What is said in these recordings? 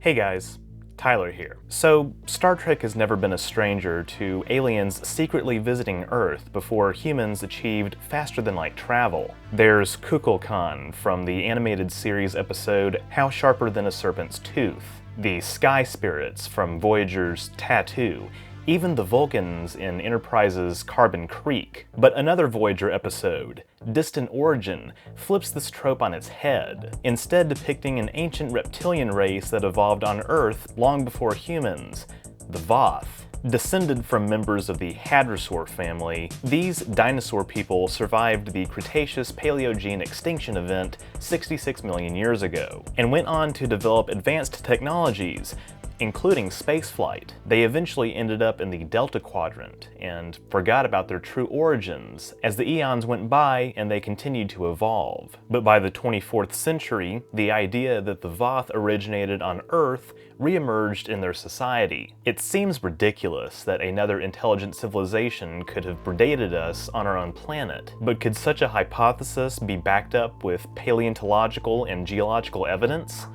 Hey guys, Tyler here. So, Star Trek has never been a stranger to aliens secretly visiting Earth before humans achieved faster-than-light travel. There's Kukulkan from the animated series episode How Sharper Than a Serpent's Tooth, the Sky Spirits from Voyager's Tattoo, even the Vulcans in Enterprise's Carbon Creek. But another Voyager episode, Distant Origin, flips this trope on its head, instead depicting an ancient reptilian race that evolved on Earth long before humans, the Voth. Descended from members of the Hadrosaur family, these dinosaur people survived the Cretaceous-Paleogene extinction event 66 million years ago, and went on to develop advanced technologies, including spaceflight. They eventually ended up in the Delta Quadrant and forgot about their true origins as the eons went by and they continued to evolve. But by the 24th century, the idea that the Voth originated on Earth re-emerged in their society. It seems ridiculous that another intelligent civilization could have predated us on our own planet, but could such a hypothesis be backed up with paleontological and geological evidence?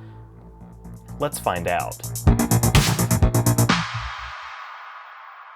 Let's find out.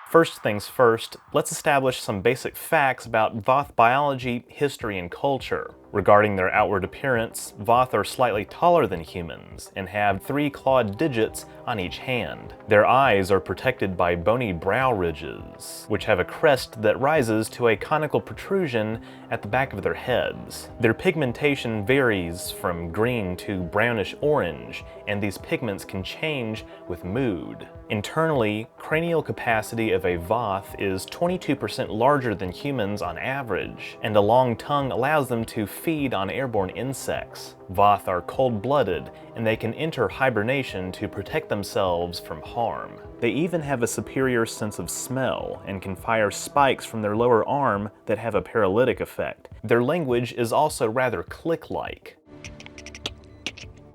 First things first, let's establish some basic facts about Voth biology, history, and culture. Regarding their outward appearance, Voth are slightly taller than humans and have 3 clawed digits on each hand. Their eyes are protected by bony brow ridges, which have a crest that rises to a conical protrusion at the back of their heads. Their pigmentation varies from green to brownish orange, and these pigments can change with mood. Internally, cranial capacity of a Voth is 22% larger than humans on average, and a long tongue allows them to feed on airborne insects. Voth are cold-blooded, and they can enter hibernation to protect themselves from harm. They even have a superior sense of smell and can fire spikes from their lower arm that have a paralytic effect. Their language is also rather click-like.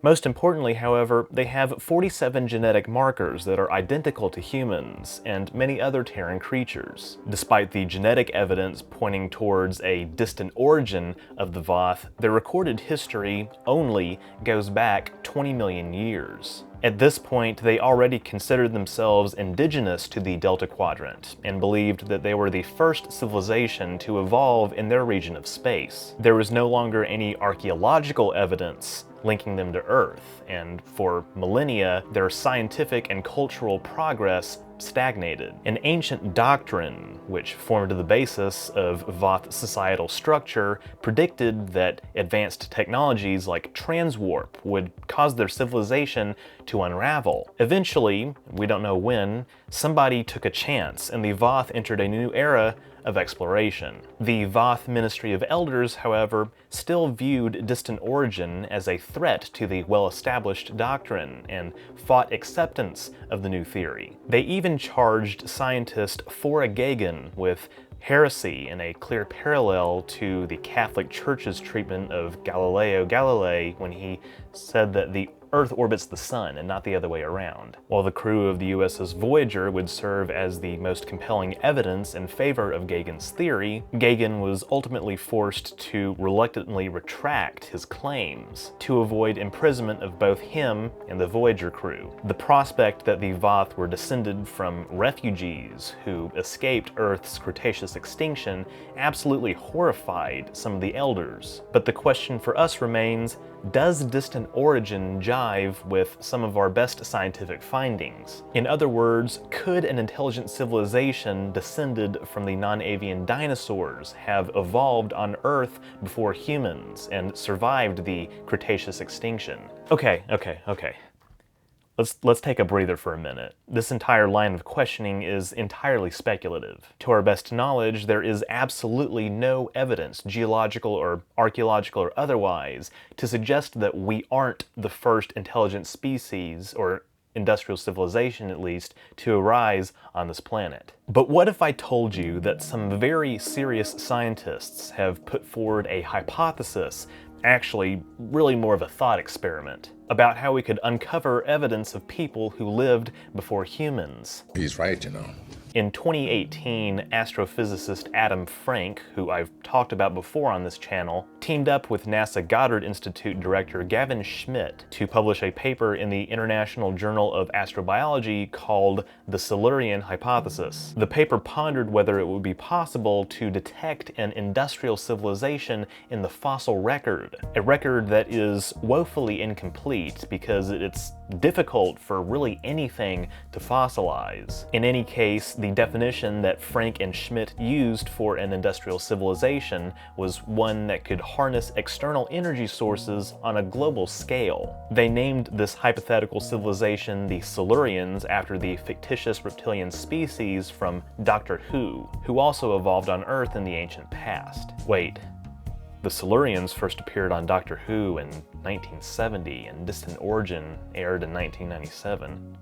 Most importantly, however, they have 47 genetic markers that are identical to humans and many other Terran creatures. Despite the genetic evidence pointing towards a distant origin of the Voth, their recorded history only goes back 20 million years. At this point, they already considered themselves indigenous to the Delta Quadrant and believed that they were the first civilization to evolve in their region of space. There was no longer any archaeological evidence linking them to Earth, and for millennia, their scientific and cultural progress stagnated. An ancient doctrine, which formed the basis of Voth societal structure, predicted that advanced technologies like transwarp would cause their civilization to unravel. Eventually, we don't know when, somebody took a chance and the Voth entered a new era of exploration. The Voth Ministry of Elders, however, still viewed distant origin as a threat to the well-established doctrine and fought acceptance of the new theory. They even charged scientist Fora Gagin with heresy in a clear parallel to the Catholic Church's treatment of Galileo Galilei when he said that the Earth orbits the sun and not the other way around. While the crew of the USS Voyager would serve as the most compelling evidence in favor of Gagin's theory, Gagin was ultimately forced to reluctantly retract his claims to avoid imprisonment of both him and the Voyager crew. The prospect that the Voth were descended from refugees who escaped Earth's Cretaceous extinction absolutely horrified some of the elders. But the question for us remains, does distant origin jive with some of our best scientific findings? In other words, could an intelligent civilization descended from the non-avian dinosaurs have evolved on Earth before humans and survived the Cretaceous extinction? Okay. Let's take a breather for a minute. This entire line of questioning is entirely speculative. To our best knowledge, there is absolutely no evidence, geological or archaeological or otherwise, to suggest that we aren't the first intelligent species, or industrial civilization at least, to arise on this planet. But what if I told you that some very serious scientists have put forward a hypothesis, actually really more of a thought experiment, about how we could uncover evidence of people who lived before humans? He's right, you know. In 2018, astrophysicist Adam Frank, who I've talked about before on this channel, teamed up with NASA Goddard Institute director Gavin Schmidt to publish a paper in the International Journal of Astrobiology called the Silurian Hypothesis. The paper pondered whether it would be possible to detect an industrial civilization in the fossil record, a record that is woefully incomplete because it's difficult for really anything to fossilize. In any case, the definition that Frank and Schmidt used for an industrial civilization was one that could harness external energy sources on a global scale. They named this hypothetical civilization the Silurians after the fictitious reptilian species from Doctor Who also evolved on Earth in the ancient past. Wait, the Silurians first appeared on Doctor Who in 1970 and Distant Origin aired in 1997.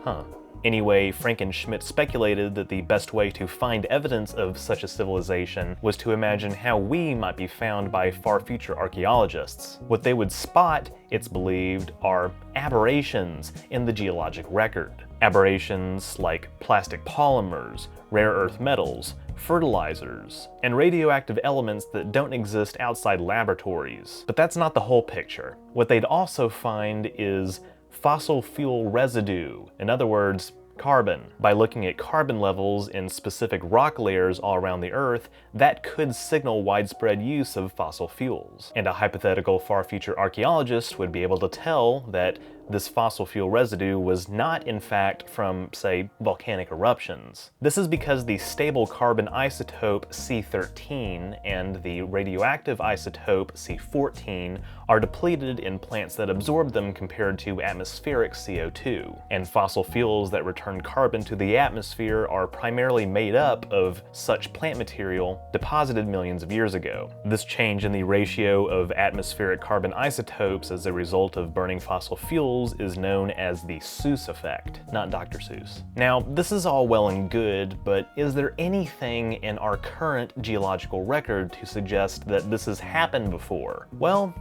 Huh. Anyway, Frank and Schmidt speculated that the best way to find evidence of such a civilization was to imagine how we might be found by far future archaeologists. What they would spot, it's believed, are aberrations in the geologic record. Aberrations like plastic polymers, rare earth metals, fertilizers, and radioactive elements that don't exist outside laboratories. But that's not the whole picture. What they'd also find is fossil fuel residue, in other words, carbon. By looking at carbon levels in specific rock layers all around the Earth, that could signal widespread use of fossil fuels. And a hypothetical far future archaeologist would be able to tell that this fossil fuel residue was not in fact from, say, volcanic eruptions. This is because the stable carbon isotope C13 and the radioactive isotope C14 are depleted in plants that absorb them compared to atmospheric CO2. And fossil fuels that return carbon to the atmosphere are primarily made up of such plant material deposited millions of years ago. This change in the ratio of atmospheric carbon isotopes as a result of burning fossil fuels is known as the Seuss effect, not Dr. Seuss. Now, this is all well and good, but is there anything in our current geological record to suggest that this has happened before? Well,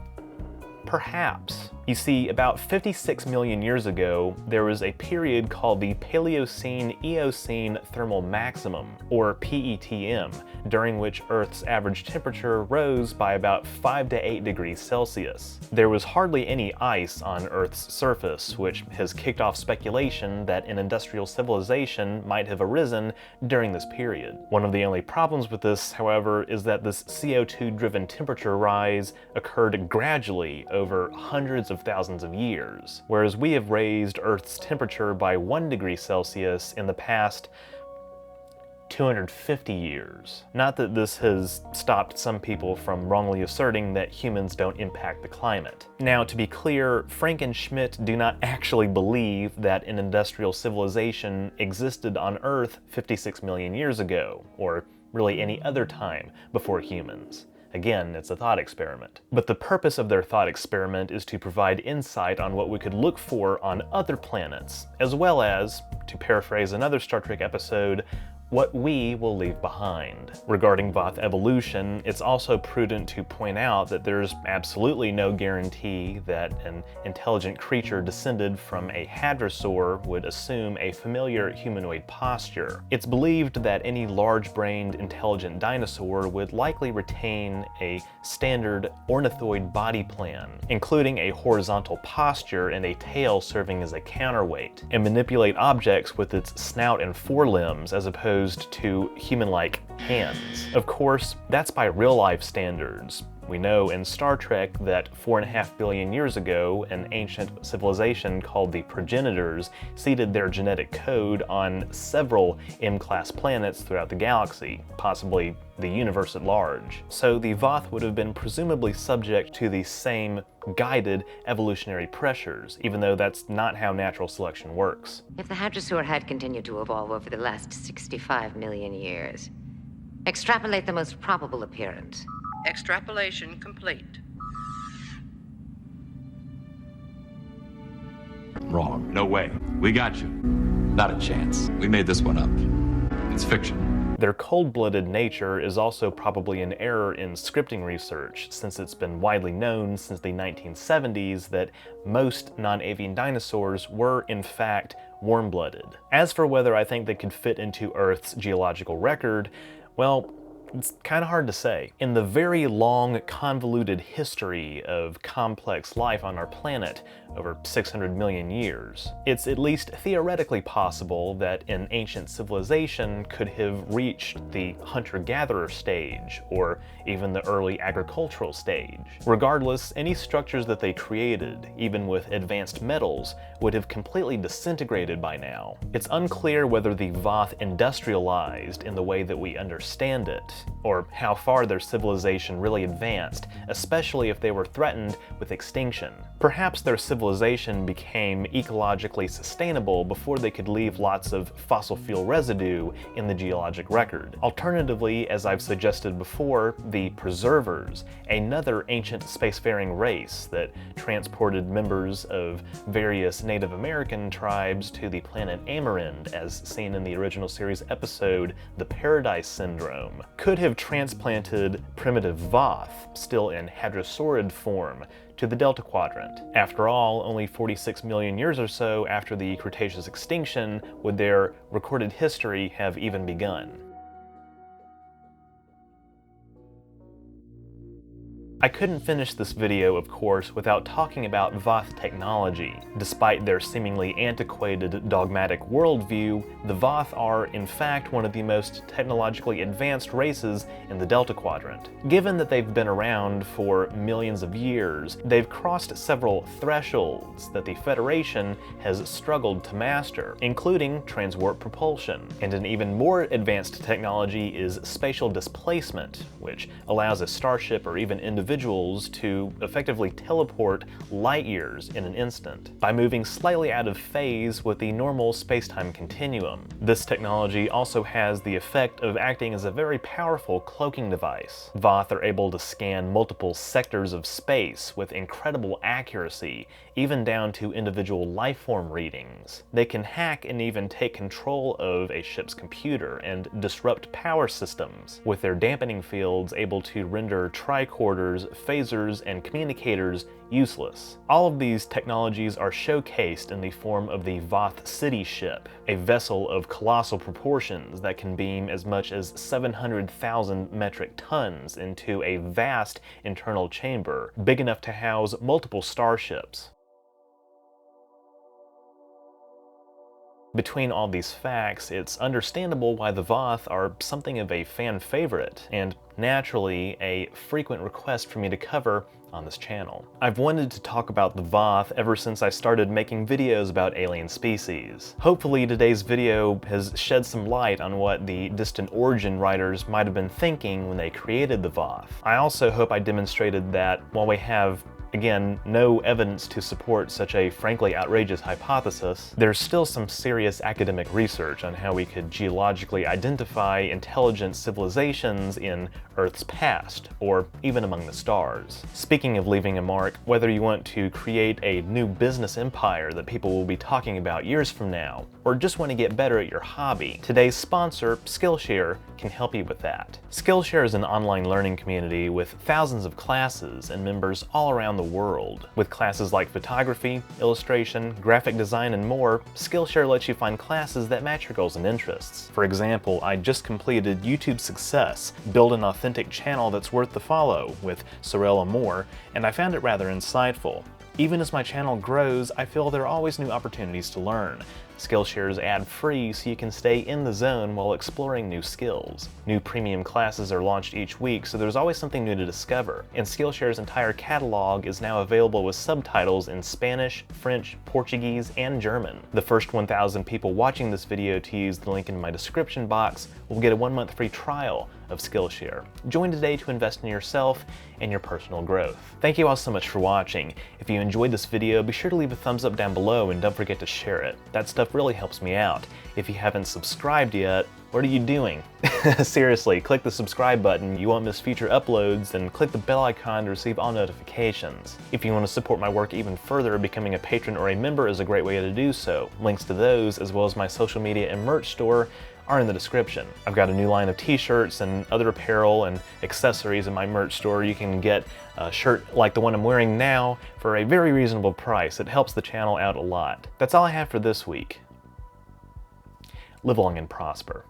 perhaps. You see, about 56 million years ago, there was a period called the Paleocene-Eocene thermal maximum, or PETM, during which Earth's average temperature rose by about 5 to 8 degrees Celsius. There was hardly any ice on Earth's surface, which has kicked off speculation that an industrial civilization might have arisen during this period. One of the only problems with this, however, is that this CO2-driven temperature rise occurred gradually over hundreds of thousands of years, whereas we have raised Earth's temperature by 1 degree Celsius in the past 250 years. Not that this has stopped some people from wrongly asserting that humans don't impact the climate. Now, to be clear, Frank and Schmidt do not actually believe that an industrial civilization existed on Earth 56 million years ago, or really any other time before humans. Again, it's a thought experiment. But the purpose of their thought experiment is to provide insight on what we could look for on other planets, as well as, to paraphrase another Star Trek episode, what we will leave behind. Regarding Voth evolution, it's also prudent to point out that there's absolutely no guarantee that an intelligent creature descended from a hadrosaur would assume a familiar humanoid posture. It's believed that any large-brained intelligent dinosaur would likely retain a standard ornithoid body plan, including a horizontal posture and a tail serving as a counterweight, and manipulate objects with its snout and forelimbs as opposed to human-like hands. Of course, that's by real-life standards. We know in Star Trek that 4.5 billion years ago, an ancient civilization called the Progenitors seeded their genetic code on several M-class planets throughout the galaxy, possibly the universe at large. So the Voth would have been presumably subject to the same guided evolutionary pressures, even though that's not how natural selection works. If the hadrosaur had continued to evolve over the last 65 million years, extrapolate the most probable appearance. Extrapolation complete. Wrong. No way. We got you. Not a chance. We made this one up. It's fiction. Their cold-blooded nature is also probably an error in scripting research, since it's been widely known since the 1970s that most non-avian dinosaurs were, in fact, warm-blooded. As for whether I think they could fit into Earth's geological record, well, it's kind of hard to say. In the very long, convoluted history of complex life on our planet over 600 million years, it's at least theoretically possible that an ancient civilization could have reached the hunter-gatherer stage, or even the early agricultural stage. Regardless, any structures that they created, even with advanced metals, would have completely disintegrated by now. It's unclear whether the Voth industrialized in the way that we understand it, or how far their civilization really advanced, especially if they were threatened with extinction. Perhaps their civilization became ecologically sustainable before they could leave lots of fossil fuel residue in the geologic record. Alternatively, as I've suggested before, the Preservers, another ancient spacefaring race that transported members of various Native American tribes to the planet Amerind, as seen in the original series episode, The Paradise Syndrome, could have transplanted primitive Voth, still in hadrosaurid form, to the Delta Quadrant. After all, only 46 million years or so after the Cretaceous extinction would their recorded history have even begun. I couldn't finish this video, of course, without talking about Voth technology. Despite their seemingly antiquated, dogmatic worldview, the Voth are, in fact, one of the most technologically advanced races in the Delta Quadrant. Given that they've been around for millions of years, they've crossed several thresholds that the Federation has struggled to master, including transwarp propulsion. And an even more advanced technology is spatial displacement, which allows a starship or even individuals to effectively teleport light years in an instant by moving slightly out of phase with the normal space-time continuum. This technology also has the effect of acting as a very powerful cloaking device. Voth are able to scan multiple sectors of space with incredible accuracy, even down to individual lifeform readings. They can hack and even take control of a ship's computer and disrupt power systems, with their dampening fields able to render tricorders, phasers, and communicators useless. All of these technologies are showcased in the form of the Voth City ship, a vessel of colossal proportions that can beam as much as 700,000 metric tons into a vast internal chamber, big enough to house multiple starships. Between all these facts, it's understandable why the Voth are something of a fan favorite, and naturally, a frequent request for me to cover on this channel. I've wanted to talk about the Voth ever since I started making videos about alien species. Hopefully today's video has shed some light on what the Distant Origin writers might have been thinking when they created the Voth. I also hope I demonstrated that while we have, again, no evidence to support such a frankly outrageous hypothesis, there's still some serious academic research on how we could geologically identify intelligent civilizations in Earth's past, or even among the stars. Speaking of leaving a mark, whether you want to create a new business empire that people will be talking about years from now, or just want to get better at your hobby, today's sponsor, Skillshare, can help you with that. Skillshare is an online learning community with thousands of classes and members all around the world. With classes like photography, illustration, graphic design, and more, Skillshare lets you find classes that match your goals and interests. For example, I just completed YouTube Success, Build an Authentic Channel That's Worth the Follow, with Sorella Moore, and I found it rather insightful. Even as my channel grows, I feel there are always new opportunities to learn. Skillshare is ad-free, so you can stay in the zone while exploring new skills. New premium classes are launched each week, so there's always something new to discover. And Skillshare's entire catalog is now available with subtitles in Spanish, French, Portuguese, and German. The first 1,000 people watching this video to use the link in my description box will get a 1-month free trial of Skillshare. Join today to invest in yourself and your personal growth. Thank you all so much for watching. If you enjoyed this video, be sure to leave a thumbs up down below and don't forget to share it. That stuff really helps me out. If you haven't subscribed yet, what are you doing? Seriously, click the subscribe button, you won't miss future uploads, and click the bell icon to receive all notifications. If you want to support my work even further, becoming a patron or a member is a great way to do so. Links to those, as well as my social media and merch store, are in the description. I've got a new line of t-shirts and other apparel and accessories in my merch store. You can get a shirt like the one I'm wearing now for a very reasonable price. It helps the channel out a lot. That's all I have for this week. Live long and prosper.